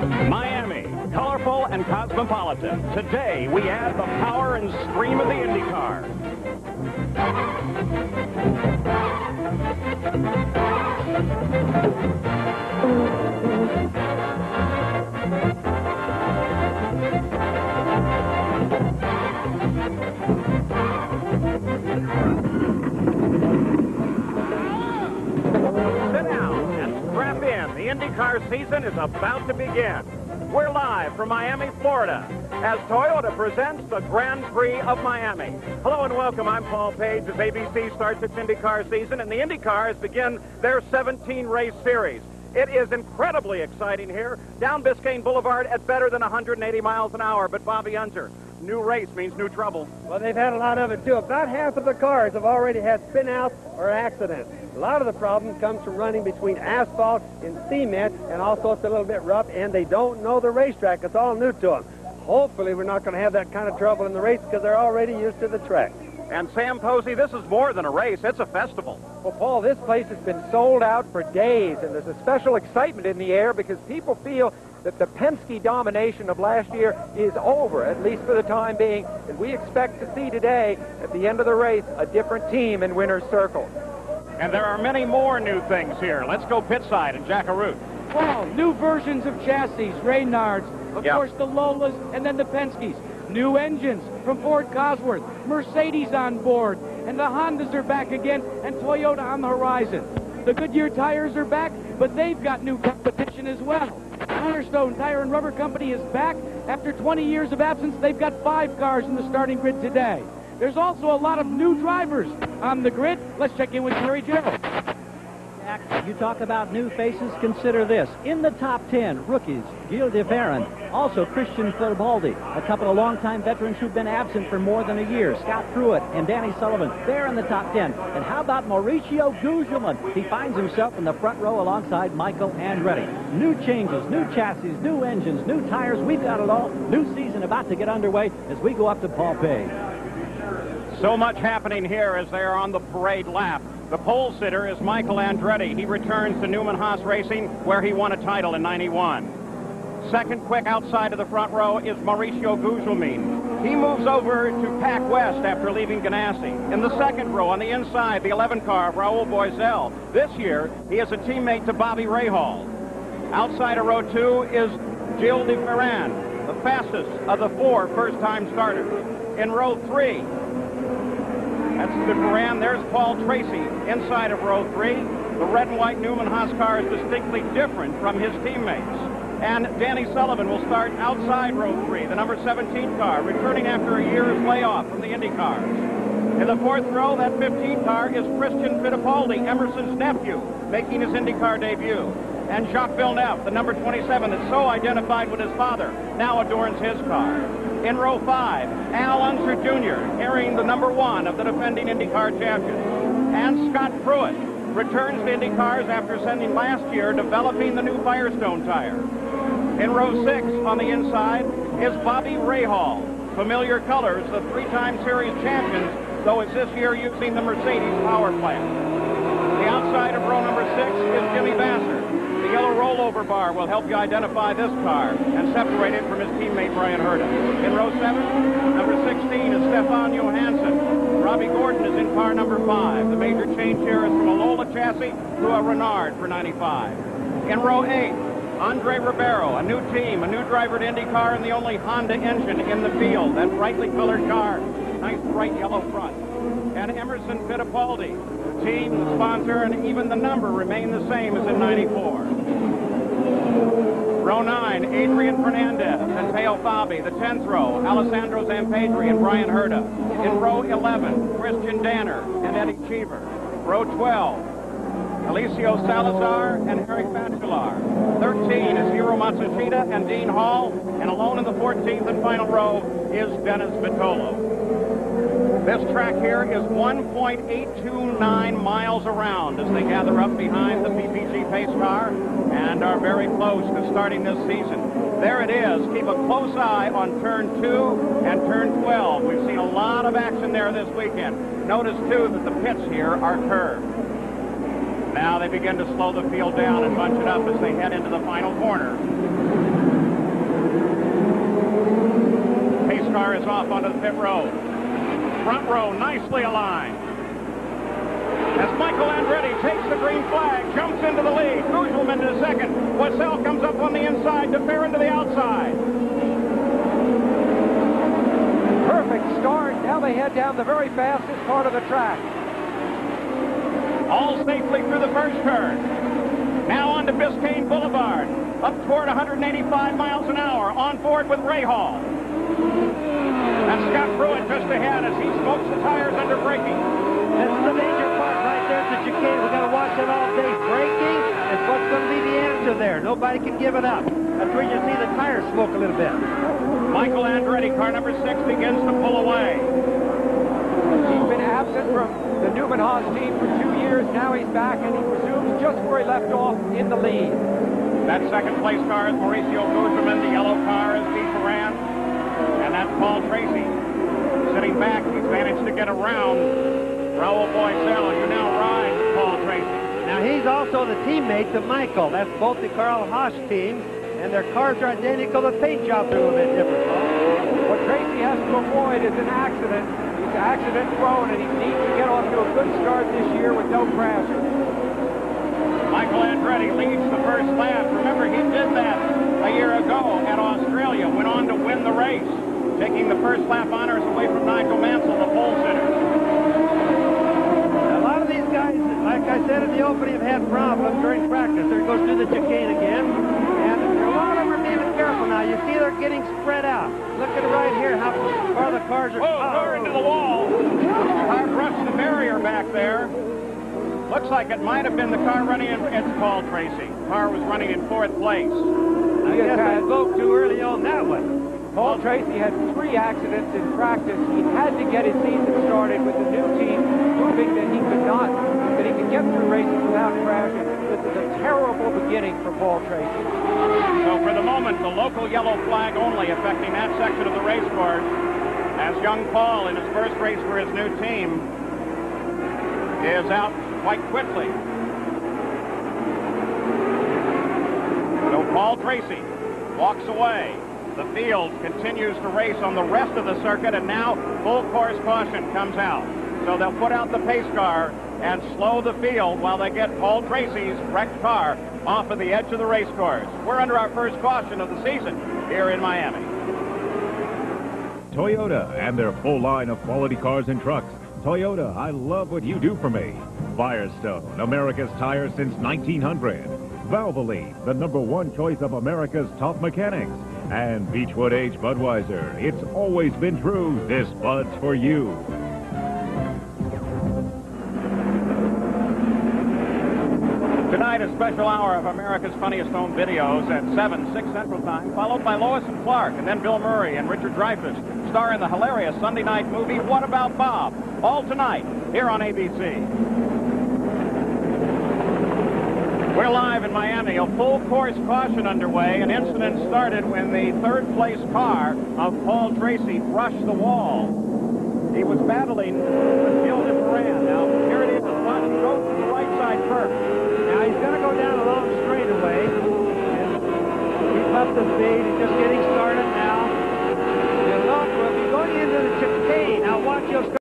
Miami, colorful and cosmopolitan. Today, we add the power and scream of the IndyCar. Sit down and strap in. The IndyCar season is about to begin. We're live from Miami, Florida, as Toyota presents the Grand Prix of Miami. Hello and welcome. I'm Paul Page as ABC starts its IndyCar season, and the IndyCars begin their 17-race series. It is incredibly exciting here down Biscayne Boulevard at better than 180 miles an hour. But Bobby Unser, new race means new trouble. Well, they've had a lot of it, too. About half of the cars have already had spin-outs or accidents. A lot of the problem comes from running between asphalt and cement, and also it's a little bit rough, and they don't know the racetrack. It's all new to them. Hopefully we're not going to have that kind of trouble in the race because they're already used to the track. And Sam Posey, this is more than a race. It's a festival. Well, Paul, this place has been sold out for days, and there's a special excitement in the air because people feel that the Penske domination of last year is over, at least for the time being, and we expect to see today, at the end of the race, a different team in winner's circle. And there are many more new things here. Let's go pit side and Jack Arute. Wow, new versions of chassis, Reynards, of course the Lolas, and then the Penskes. New engines from Ford Cosworth, Mercedes on board, and the Hondas are back again, and Toyota on the horizon. The Goodyear tires are back, but they've got new competition as well. Firestone Tire and Rubber Company is back. After 20 years of absence, they've got 5 cars in the starting grid today. There's also a lot of new drivers on the grid. Let's check in with Jerry Gerald. You talk about new faces, consider this. In the top 10, rookies, Gilles de Ferran, also Christian Fittipaldi, a couple of longtime veterans who've been absent for more than a year, Scott Pruitt and Danny Sullivan. They're in the top 10. And how about Mauricio Gugelmin? He finds himself in the front row alongside Michael Andretti. New changes, new chassis, new engines, new tires. We've got it all. New season about to get underway as we go up to Paul Page. So much happening here as they are on the parade lap. The pole sitter is Michael Andretti. He returns to Newman Haas Racing, where he won a title in '91. Second quick outside of the front row is Mauricio Gugelmin. He moves over to Pac West after leaving Ganassi. In the second row on the inside, the 11 car of Raul Boesel. This year, he is a teammate to Bobby Rahal. Outside of row 2 is Gilles de Ferran, the fastest of the 4 first-time starters. In row 3, that's the Ferran. There's Paul Tracy inside of row 3. The red and white Newman Haas car is distinctly different from his teammates. And Danny Sullivan will start outside row 3, the number 17 car, returning after a year's layoff from the IndyCars. In the 4th row, that 15 car is Christian Fittipaldi, Emerson's nephew, making his IndyCar debut. And Jacques Villeneuve, the number 27 that's so identified with his father, now adorns his car. In row 5, Al Unser Jr., carrying the number 1 of the defending IndyCar champions. And Scott Pruitt returns to IndyCars after spending last year developing the new Firestone tire. In row 6, on the inside, is Bobby Rahal. Familiar colors, the 3-time series champions, though it's this year using the Mercedes power plant. The outside of row number 6 is Jimmy Vasser. The yellow rollover bar will help you identify this car and separate it from his teammate Brian Herta. In row 7, number 16 is Stefan Johansson. Robbie Gordon is in car number 5. The major change here is from a Lola chassis to a Renard for 95. In row 8, Andre Ribeiro, a new team, a new driver to IndyCar, and the only Honda engine in the field. That brightly colored car, nice bright yellow front. And Emerson Fittipaldi, the team, the sponsor, and even the number remain the same as in '94. Row 9, Adrian Fernandez and Peo Fabi. The 10th row, Alessandro Zampedri and Brian Herta. In row 11, Christian Danner and Eddie Cheever. Row 12, Alicio Salazar and Eric Bachelard. 13 is Hiro Matsushita and Dean Hall. And alone in the 14th and final row is Dennis Vitolo. This track here is 1.829 miles around as they gather up behind the PPG pace car and are very close to starting this season. There it is. Keep a close eye on turn 2 and turn 12. We've seen a lot of action there this weekend. Notice, too, that the pits here are curved. Now they begin to slow the field down and bunch it up as they head into the final corner. car is off onto the pit road. Front row nicely aligned. As Michael Andretti takes the green flag, jumps into the lead. Guzman to second. Wassell comes up on the inside. DeFerrin to the outside. Perfect start. Now they head down the very fastest part of the track. All safely through the first turn. Now on to Biscayne Boulevard. Up toward 185 miles an hour. On board with Rahal. And Scott Pruitt just ahead as he smokes the tires under braking. That's the major part right there that you can't. We've got to watch it all day. Braking is what's going to be the answer there. Nobody can give it up. That's where you see the tires smoke a little bit. Michael Andretti, car number 6, begins to pull away. He's been absent from the Newman Haas team for 2 years. Now he's back, and he resumes just where he left off in the lead. That second place car is Mauricio Guzman. The yellow car is Pete Moran. And that's Paul Tracy. Sitting back, he's managed to get around Raul Boisel. You now ride with Paul Tracy. Now he's also the teammate of Michael. That's both the Carl Haas team, and their cars are identical. The paint jobs are a little bit different. What Tracy has to avoid is an accident. He's accident prone, and he needs to get off to a good start this year with no crashes. Michael Andretti leads the first lap. Remember, he did that a year ago at Australia. Went on to win the race, taking the first lap honors away from Nigel Mansell, the pole sitter. A lot of these guys, like I said in the opening, have had problems during practice. There goes through the chicane again. And a lot of them are being careful now. You see they're getting spread out. Look at it right here, how far the cars are. Car into the wall. Car brushed the barrier back there. Looks like it might have been the car running in. It's Paul Tracy. Car was running in 4th place. I guess I spoke too early on that one. Paul Tracy had 3 accidents in practice. He had to get his season started with the new team, proving that he could get through races without crashing. This is a terrible beginning for Paul Tracy. So for the moment, the local yellow flag only affecting that section of the race course, as young Paul in his first race for his new team is out quite quickly. So Paul Tracy walks away. The field continues to race on the rest of the circuit, and now full course caution comes out. So they'll put out the pace car and slow the field while they get Paul Tracy's wrecked car off of the edge of the race course. We're under our first caution of the season here in Miami. Toyota and their full line of quality cars and trucks. Toyota, I love what you do for me. Firestone, America's tire since 1900. Valvoline, the #1 choice of America's top mechanics. And Beechwood Age Budweiser, it's always been true, this Bud's for you. Tonight, a special hour of America's Funniest Home Videos at 7, 6 Central Time, followed by Lois and Clark, and then Bill Murray and Richard Dreyfuss star in the hilarious Sunday night movie, What About Bob? All tonight, here on ABC. We're live in Miami. A full course caution underway. An incident started when the 3rd place car of Paul Tracy brushed the wall. He was battling with Gilda Moran. Now, here it is. Watch him go to the right side first. Now he's going to go down a long straightaway and keep up the speed. He's just getting started now. And look, we'll be going into the chicane. Now watch, he'll start.